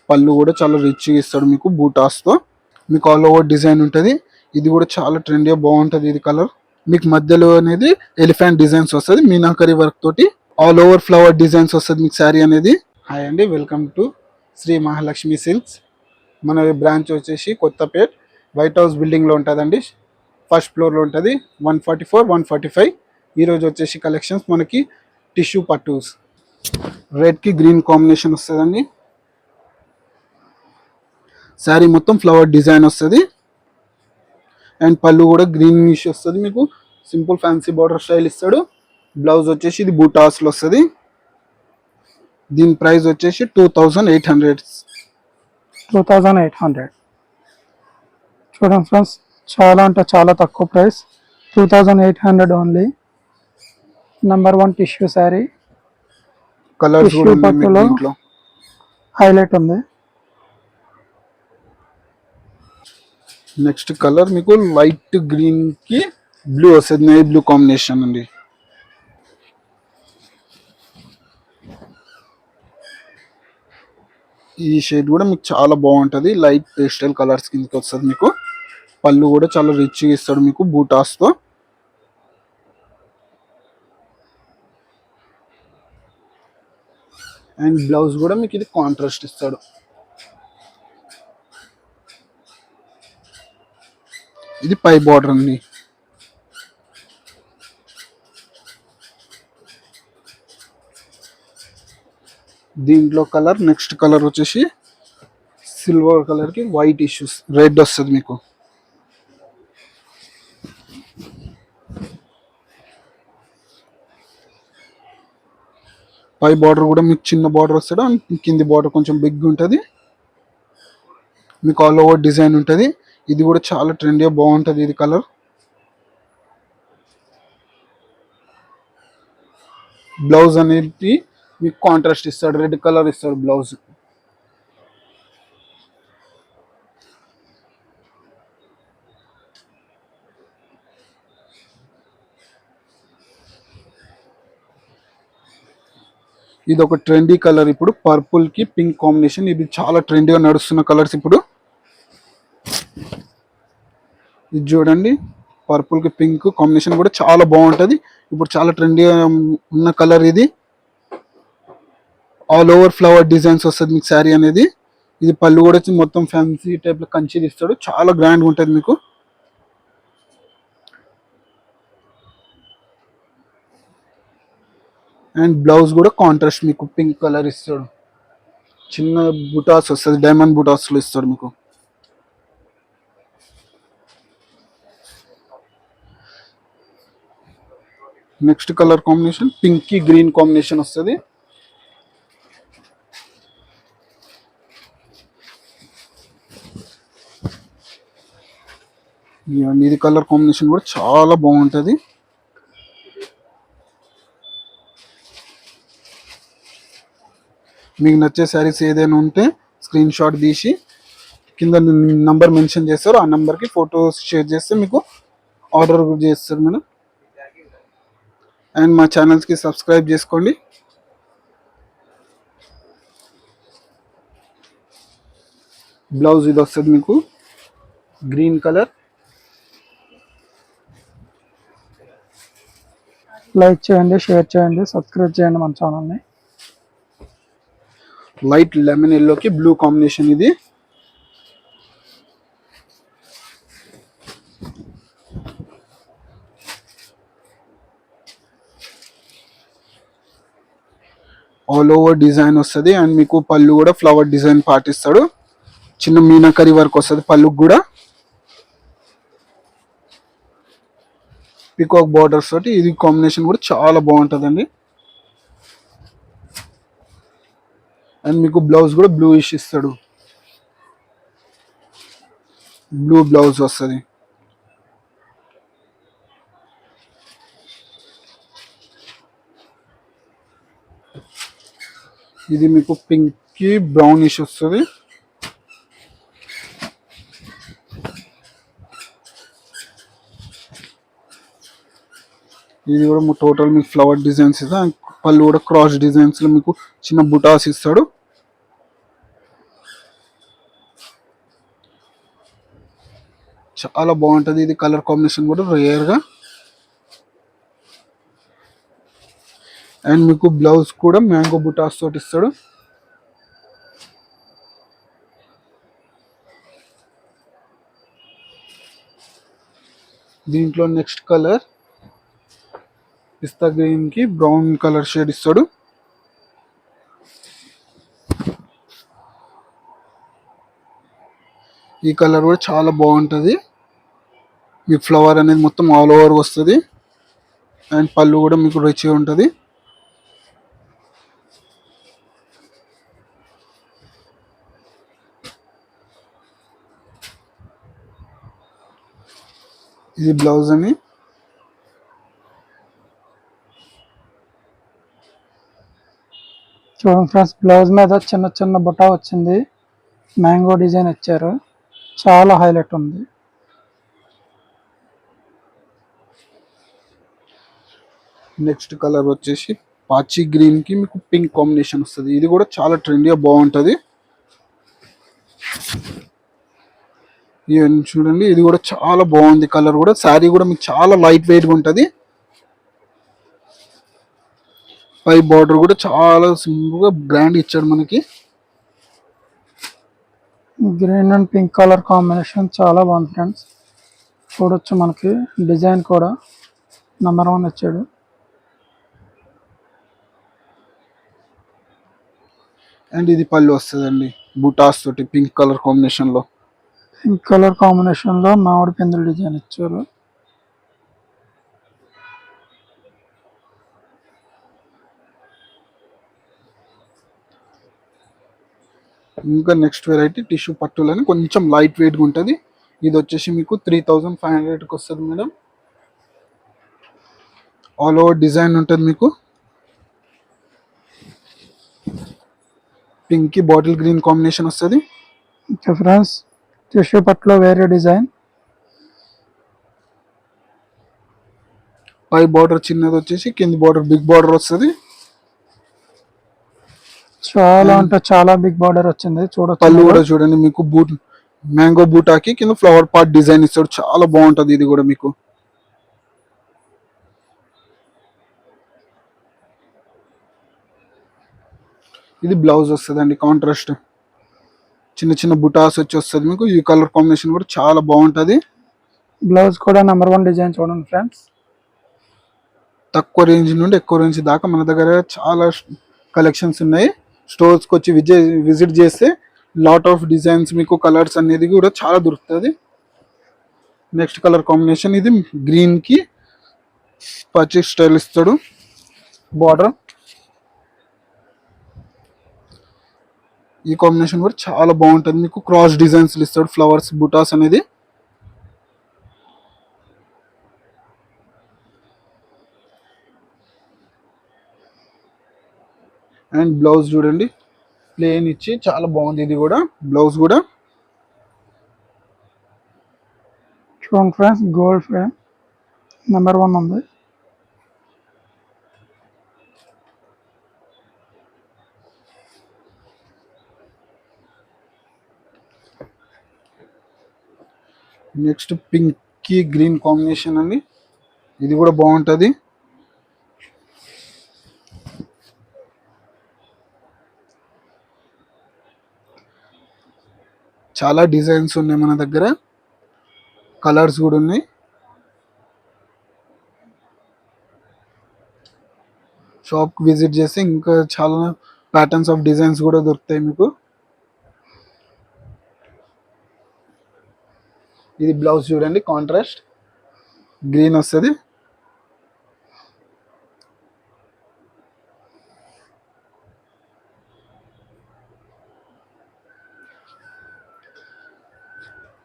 పళ్ళు కూడా చాలా రిచ్గా ఇస్తాడు మీకు బూటాస్తో. మీకు ఆల్ ఓవర్ డిజైన్ ఉంటుంది. ఇది కూడా చాలా ట్రెండీగా బాగుంటుంది. ఇది కలర్ మీకు మధ్యలో అనేది ఎలిఫెంట్ డిజైన్స్ వస్తుంది మీనాకరీ వర్క్ తోటి. ఆల్ ఓవర్ ఫ్లవర్ డిజైన్స్ వస్తుంది మీకు శారీ అనేది. హాయ్ అండి, welcome to Shri Mahalakshmi Silks. మన బ్రాంచ్ వచ్చేసి కొత్తపేట్ వైట్ హౌస్ బిల్డింగ్లో ఉంటుందండి. ఫస్ట్ ఫ్లోర్లో ఉంటుంది. 144, 145. ఈరోజు వచ్చేసి కలెక్షన్స్ మనకి టిష్యూ పట్టూస్ రెడ్కి గ్రీన్ కాంబినేషన్ వస్తుందండి. శారీ మొత్తం ఫ్లవర్ డిజైన్ వస్తుంది అండ్ పళ్ళు కూడా గ్రీనిష్ వస్తుంది. మీకు సింపుల్ ఫ్యాన్సీ బార్డర్ స్టైల్ ఇస్తాడు. బ్లౌజ్ వచ్చేసి ఇది బూటాస్లో వస్తుంది. దీని ప్రైస్ వచ్చేసి 2800. 2800. చూడండి ఫ్రెండ్స్, చాలా అంటే చాలా తక్కువ price. 2800 only. #1 tissue sari. Colours కూడా పట్టులో హైలైట్ ఉంది. నెక్స్ట్ కలర్ మీకు లైట్ గ్రీన్ కి బ్లూ వస్తుంది. నేవీ బ్లూ కాంబినేషన్ అండి. ఈ షేడ్ కూడా మీకు చాలా బాగుంటుంది. లైట్ పేస్టల్ కలర్స్ కిందకి వస్తుంది. మీకు పళ్ళు కూడా చాలా రిచ్గా ఇస్తాడు మీకు బూటాస్తో. అండ్ బ్లౌజ్ కూడా మీకు ఇది కాంట్రాస్ట్ ఇస్తాడు. ఇది పై బార్డర్ అండి. దీంట్లో కలర్ నెక్స్ట్ కలర్ వచ్చేసి సిల్వర్ కలర్ కి వైట్ ఇష్యూస్ రెడ్ వస్తుంది మీకు. పై బార్డర్ కూడా మీకు చిన్న బార్డర్ వస్తాడు అండ్ కింది బార్డర్ కొంచెం బిగ్ ఉంటుంది. మీకు ఆల్ ఓవర్ డిజైన్ ఉంటుంది. ఇది కూడా చాలా ట్రెండీగా బాగుంటుంది. ఇది కలర్ బ్లౌజ్ అనేది మీకు కాంట్రాస్ట్ ఇస్తాడు. రెడ్ కలర్ ఇస్తాడు బ్లౌజ్. ఇది ఒక ట్రెండీ కలర్. ఇప్పుడు పర్పుల్ కి పింక్ కాంబినేషన్. ఇది చాలా ట్రెండీగా నడుస్తున్న కలర్స్ ఇప్పుడు. ఇది చూడండి, పర్పుల్ కి పింక్ కాంబినేషన్ కూడా చాలా బాగుంటుంది. ఇప్పుడు చాలా ట్రెండీగా ఉన్న కలర్ ఇది. ఆల్ ఓవర్ ఫ్లవర్ డిజైన్స్ వస్తుంది మీకు శారీ అనేది. ఇది పళ్ళు కూడా మొత్తం ఫ్యాన్సీ టైప్ లో కంచి ఇస్తాడు. చాలా గ్రాండ్ గా ఉంటుంది మీకు. అండ్ బ్లౌజ్ కూడా కాంట్రాస్ట్ మీకు పింక్ కలర్ ఇస్తాడు. చిన్న బుటాస్ వస్తుంది, డైమండ్ బుటాస్ లో ఇస్తాడు మీకు. నెక్స్ట్ కలర్ కాంబినేషన్ పింక్ కి గ్రీన్ కాంబినేషన్ వస్తుంది. ఇది కలర్ కాంబినేషన్ కూడా చాలా బాగుంటుంది. మీకు నచ్చే శారీస్ ఏదైనా ఉంటే స్క్రీన్ షాట్ తీసి కింద నంబర్ మెన్షన్ చేస్తారు. ఆ నంబర్కి ఫొటోస్ షేర్ చేస్తే మీకు ఆర్డర్ చేస్తారు మేడం. అండ్ మా ఛానల్స్కి సబ్స్క్రైబ్ చేసుకోండి. బ్లౌజ్ ఇది వస్తుంది మీకు గ్రీన్ కలర్. లైక్ చేయండి, షేర్ చేయండి, సబ్స్క్రైబ్ చేయండి మన ఛానల్ని. లైట్ లెమన్ ఎల్లోకి బ్లూ కాంబినేషన్ ఇది. ఆల్ ఓవర్ డిజైన్ వస్తుంది అండ్ మీకు పళ్ళు కూడా ఫ్లవర్ డిజైన్ పాటిస్తాడు. చిన్న మీనాకరీ వర్క్ వస్తుంది పళ్ళుకి కూడా. పీకాక్ బార్డర్స్ తోటి ఇది కాంబినేషన్ కూడా చాలా బాగుంటుందండి. అండ్ మీకు బ్లౌజ్ కూడా బ్లూ ఇష్ ఇస్తాడు. బ్లూ బ్లౌజ్ వస్తుంది. ఇది మీకు పింక్ కి బ్రౌనిష్ వస్తుంది. ఇది కూడా టోటల్ మీకు ఫ్లవర్ డిజైన్స్ ఇస్తా. పళ్ళు కూడా క్రాస్ డిజైన్స్ లో మీకు చిన్న బుటాస్ ఇస్తాడు. చాలా బాగుంటది. ఇది కలర్ కాంబినేషన్ కూడా రేర్ గా. అండ్ మీకు బ్లౌజ్ కూడా మ్యాంగో బుటాస్ తోటి ఇస్తాడు. దీంట్లో నెక్స్ట్ కలర్ పిస్తా గ్రీన్ కి బ్రౌన్ కలర్ షేడ్ ఇస్తాడు. ఈ కలర్ కూడా చాలా బాగుంటది. ఈ ఫ్లవర్ అనేది మొత్తం ఆల్ ఓవర్ వస్తుంది. అండ్ పళ్ళు కూడా మీకు రిచ్గా ఉంటుంది. ఇది బ్లౌజ్ అని. చూడండి ఫ్రెండ్స్, బ్లౌజ్ మీద చిన్న చిన్న బుట్ట వచ్చింది, మ్యాంగో డిజైన్ ఇచ్చారు, చాలా హైలైట్ ఉంది. నెక్స్ట్ కలర్ వచ్చేసి పాచి గ్రీన్ కి మీకు పింక్ కాంబినేషన్ వస్తుంది. ఇది కూడా చాలా ట్రెండీగా బాగుంటది. ఇవన్నీ చూడండి, ఇది కూడా చాలా బాగుంది. కలర్ కూడా శారీ కూడా మీకు చాలా లైట్ వెయిట్ గా ఉంటది. పై బార్డర్ కూడా చాలా సింపుల్ గా బ్రాండ్ ఇచ్చాడు మనకి. Green and pink colour combination చాలా బాగుంది ఫ్రెండ్స్. చూడొచ్చు, మనకి డిజైన్ కూడా నెంబర్ 1 ఇచ్చాడు. అండ్ ఇది పళ్ళు వస్తుందండి, బుటాస్ తోటి పింక్ కలర్ కాంబినేషన్ లో. పింక్ కలర్ కాంబినేషన్ లో మామిడి పిందెల డిజైన్ ఇచ్చారు. ఇంకా నెక్స్ట్ వెరైటీ టిష్యూ పట్టులని కొంచెం లైట్ వెయిట్ గా ఉంటుంది. ఇది వచ్చేసి మీకు 3500 కి వస్తుంది మేడం. ఆల్ ఓవర్ డిజైన్ ఉంటుంది మీకు. పింక్ కి బాటిల్ గ్రీన్ కాంబినేషన్ వస్తుంది. ఓకే ఫ్రెండ్స్, టిష్యూ పట్టులో వేరే డిజైన్. పై బార్డర్ చిన్నది వచ్చేసి కింది బార్డర్ బిగ్ బార్డర్ వస్తుంది. చాలా అంటే చాలా బిగ్ బార్డర్ వచ్చింది. పళ్ళు కూడా చూడొచ్చు. చూడండి, మీకు బూట్ మ్యాంగో బూటాకి కింద ఫ్లవర్ పార్ట్ డిజైన్ ఇస్తాడు. చాలా బాగుంటది ఇది కూడా మీకు. ఇది బ్లౌజ్ వస్తుంది అండి, కాంట్రాస్ట్ చిన్న చిన్న బుటాస్ వచ్చి వస్తుంది మీకు. ఈ కలర్ కాంబినేషన్ కూడా చాలా బాగుంటది. బ్లౌజ్ కూడా నెంబర్ 1 డిజైన్ చూడండి ఫ్రెండ్స్. తక్కువ రేంజ్ నుండి ఎక్కువ రేంజ్ దాకా మన దగ్గర చాలా కలెక్షన్స్ ఉన్నాయి. స్టోర్స్కి వచ్చి విజిట్ చేస్తే లాట్ ఆఫ్ డిజైన్స్ మీకు కలర్స్ అనేది కూడా చాలా దొరుకుతుంది. నెక్స్ట్ కలర్ కాంబినేషన్ ఇది గ్రీన్ కి పచ్చి స్టైల్ ఇస్తాడు బార్డర్. ఈ కాంబినేషన్ కూడా చాలా బాగుంటుంది. మీకు క్రాస్ డిజైన్స్ ఇస్తాడు, ఫ్లవర్స్ బుటాస్ అనేది. అండ్ బ్లౌజ్ చూడండి, ప్లేన్ ఇచ్చి చాలా బాగుంది. ఇది కూడా బ్లౌజ్ కూడా చూడండి ఫ్రెండ్స్, గోల్డ్ ఫ్రేమ్ నెంబర్ 1 ఉంది. నెక్స్ట్ పింక్ కి గ్రీన్ కాంబినేషన్ అండి. ఇది కూడా బాగుంటది. చాలా డిజైన్స్ ఉన్నాయి మన దగ్గర, కలర్స్ కూడా ఉన్నాయి. షాప్కి విజిట్ చేస్తే ఇంకా చాలా ప్యాటర్న్స్ ఆఫ్ డిజైన్స్ కూడా దొరుకుతాయి మీకు. ఇది బ్లౌజ్ చూడండి, కాంట్రాస్ట్ గ్రీన్ వస్తుంది.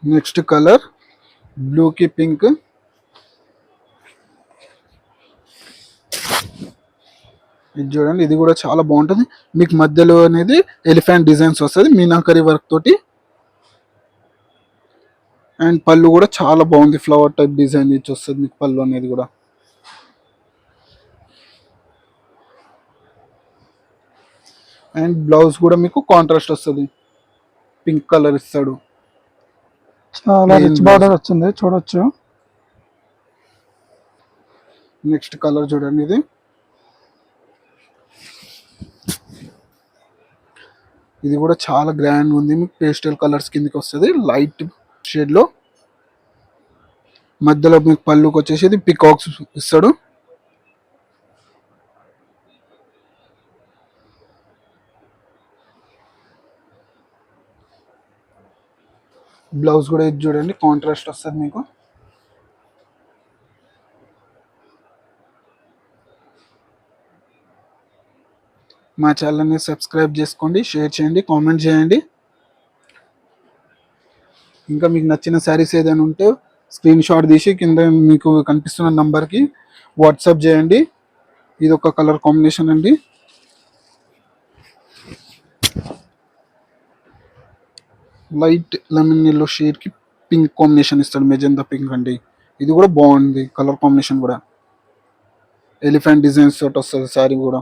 నెక్స్ట్ కలర్ బ్లూ కి పింక్. ఇది చూడండి, ఇది కూడా చాలా బాగుంటుంది. మీకు మధ్యలో అనేది ఎలిఫెంట్ డిజైన్స్ వస్తుంది మీనాకరీ వర్క్ తోటి. అండ్ పళ్ళు కూడా చాలా బాగుంది, ఫ్లవర్ టైప్ డిజైన్ ఇచ్చి వస్తుంది మీకు పళ్ళు అనేది కూడా. అండ్ బ్లౌజ్ కూడా మీకు కాంట్రాస్ట్ వస్తుంది, పింక్ కలర్ ఇస్తాడు. చాలా ప్లెయిన్ రిచ్ బ్లౌజ్. బార్డర్ వచ్చింది చూడొచ్చు. నెక్స్ట్ కలర్ చూడండి, ఇది కూడా చాలా గ్రాండ్ ఉంది. మీకు పేస్టల్ కలర్స్ కిందకి వస్తుంది, లైట్ షేడ్ లో. మధ్యలో మీకు పళ్ళుకి వచ్చేసి ఇది పికాక్స్ ఇస్తాడు. బ్లౌజ్ కూడా ఇది చూడండి, కాంట్రాస్ట్ వస్తుంది మీకు. మా ఛానల్ని సబ్స్క్రైబ్ చేసుకోండి, షేర్ చేయండి, కామెంట్ చేయండి. ఇంకా మీకు నచ్చిన శారీస్ ఏదైనా ఉంటే స్క్రీన్ షాట్ తీసి కింద మీకు కనిపిస్తున్న నంబర్కి వాట్సాప్ చేయండి. ఇది ఒక కలర్ కాంబినేషన్ అండి. లైట్ లెమన్ ఎల్లో షేడ్కి పింక్ కాంబినేషన్ ఇస్తాడు, మెజెందా పింక్ అండి. ఇది కూడా బాగుంది కలర్ కాంబినేషన్ కూడా. ఎలిఫెంట్ డిజైన్స్ తోటి వస్తుంది శారీ కూడా.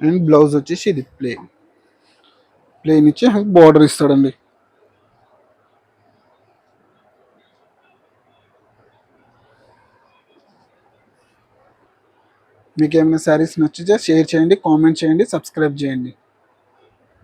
అండ్ బ్లౌజ్ వచ్చేసి ఇది ప్లేన్ ఇచ్చి బార్డర్ ఇస్తాడండి. మీకు ఏమైనా శారీస్ నచ్చితే షేర్ చేయండి, కామెంట్ చేయండి, సబ్స్క్రైబ్ చేయండి.